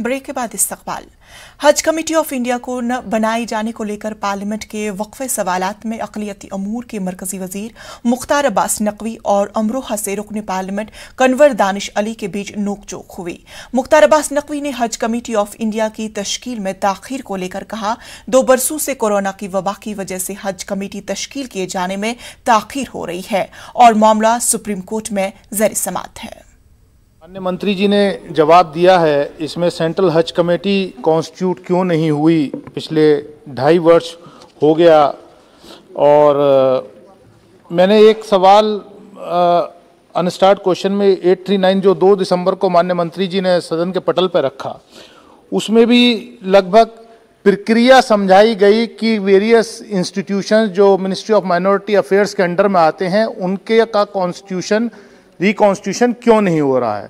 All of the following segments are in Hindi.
ब्रेक के बाद इस्तकबाल। हज कमेटी ऑफ इंडिया को न बनाए जाने को लेकर पार्लियामेंट के वक्फे सवालात में अक़लियती अमूर के मरकजी वजीर मुख्तार अब्बास नकवी और अमरोहा से रुकन पार्लियामेंट कन्वर दानिश अली के बीच नोकझोंक हुई। मुख्तार अब्बास नकवी ने हज कमेटी ऑफ इंडिया की तश्कील में ताखीर को लेकर कहा, 2 बरसों से कोरोना की वबा की वजह से हज कमेटी तश्कील किए जाने में ताखीर हो रही है और मामला सुप्रीम कोर्ट में ज़ेर समाअत है। माननीय मंत्री जी ने जवाब दिया है। इसमें सेंट्रल हज कमेटी कॉन्स्टिट्यूट क्यों नहीं हुई, पिछले 2.5 वर्ष हो गया। और मैंने एक सवाल अनस्टार्ट क्वेश्चन में 839 जो 2 दिसंबर को माननीय मंत्री जी ने सदन के पटल पर रखा, उसमें भी लगभग प्रक्रिया समझाई गई कि वेरियस इंस्टीट्यूशंस जो मिनिस्ट्री ऑफ माइनॉरिटी अफेयर्स के अंडर में आते हैं उनके का कॉन्स्टिट्यूशन रिकॉन्स्टिट्यूशन क्यों नहीं हो रहा है।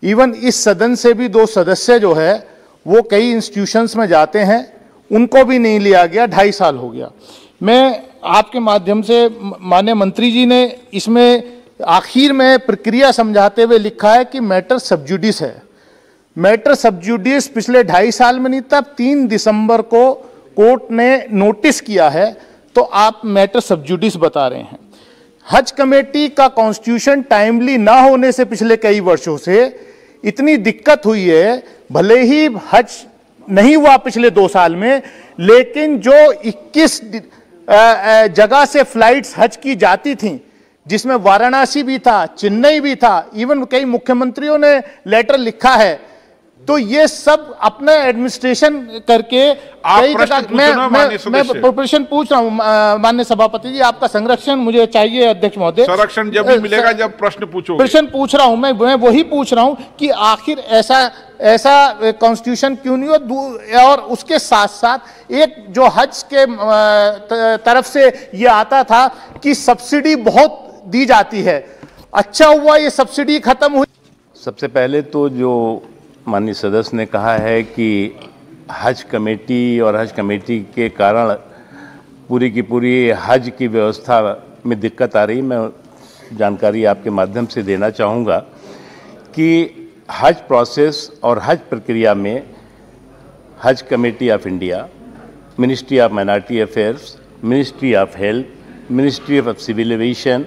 इवन इस सदन से भी 2 सदस्य जो है वो कई इंस्टीट्यूशंस में जाते हैं, उनको भी नहीं लिया गया। 2.5 साल हो गया। मैं आपके माध्यम से माननीय मंत्री जी ने इसमें आखिर में प्रक्रिया समझाते हुए लिखा है कि मैटर सब जुडिस है। मैटर सब जुडिस पिछले 2.5 साल में नहीं, तब 3 दिसंबर को कोर्ट ने नोटिस किया है, तो आप मैटर सब जुडिस बता रहे हैं। हज कमेटी का कॉन्स्टिट्यूशन टाइमली ना होने से पिछले कई वर्षों से इतनी दिक्कत हुई है। भले ही हज नहीं हुआ पिछले 2 साल में, लेकिन जो 21 जगह से फ्लाइट्स हज की जाती थीं, जिसमें वाराणसी भी था, चेन्नई भी था, इवन कई मुख्यमंत्रियों ने लेटर लिखा है, तो ये सब अपना एडमिनिस्ट्रेशन करके मैं प्रश्न पूछ रहा हूं माननीय सभापति जी, आपका संरक्षण मुझे चाहिए अध्यक्ष महोदय। संरक्षण जब भी मिलेगा जब प्रश्न पूछोगे। प्रश्न पूछ रहा हूं मैं वही पूछ रहा हूं कि आखिर ऐसा कॉन्स्टिट्यूशन क्यों नहीं हो। और उसके साथ साथ एक जो हज के तरफ से ये आता था कि सब्सिडी बहुत दी जाती है, अच्छा हुआ ये सब्सिडी खत्म हुई। सबसे पहले तो जो माननीय सदस्य ने कहा है कि हज कमेटी और हज कमेटी के कारण पूरी की पूरी हज की व्यवस्था में दिक्कत आ रही, मैं जानकारी आपके माध्यम से देना चाहूँगा कि हज प्रोसेस और हज प्रक्रिया में Haj committee of India, ministry of minority affairs, ministry of health, ministry of civil aviation,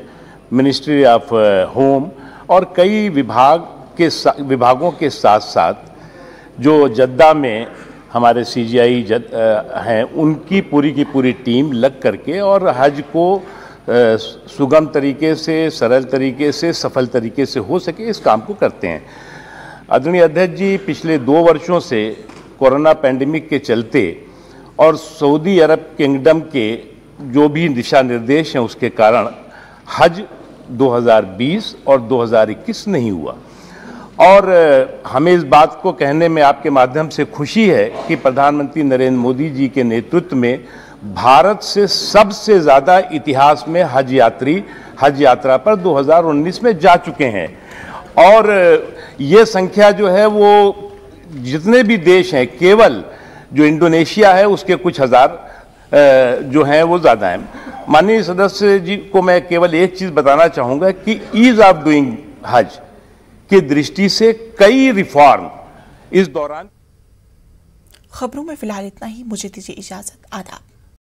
ministry of home और कई विभागों के साथ साथ जो जद्दा में हमारे सीजीआई हैं, उनकी पूरी की पूरी टीम लग करके और हज को सुगम तरीके से, सरल तरीके से, सफल तरीके से हो सके इस काम को करते हैं। आदरणीय अध्यक्ष जी, पिछले 2 वर्षों से कोरोना पैंडेमिक के चलते और सऊदी अरब किंगडम के जो भी दिशा निर्देश हैं उसके कारण हज 2020 और 2021 नहीं हुआ। और हमें इस बात को कहने में आपके माध्यम से खुशी है कि प्रधानमंत्री नरेंद्र मोदी जी के नेतृत्व में भारत से सबसे ज़्यादा इतिहास में हज यात्री हज यात्रा पर 2019 में जा चुके हैं। और ये संख्या जो है वो जितने भी देश हैं, केवल जो इंडोनेशिया है उसके कुछ हज़ार जो हैं वो ज़्यादा हैं। माननीय सदस्य जी को मैं केवल एक चीज़ बताना चाहूँगा कि ईज़ ऑफ डूइंग हज की दृष्टि से कई रिफॉर्म इस दौरान। खबरों में फिलहाल इतना ही, मुझे दीजिए इजाजत। आदाब।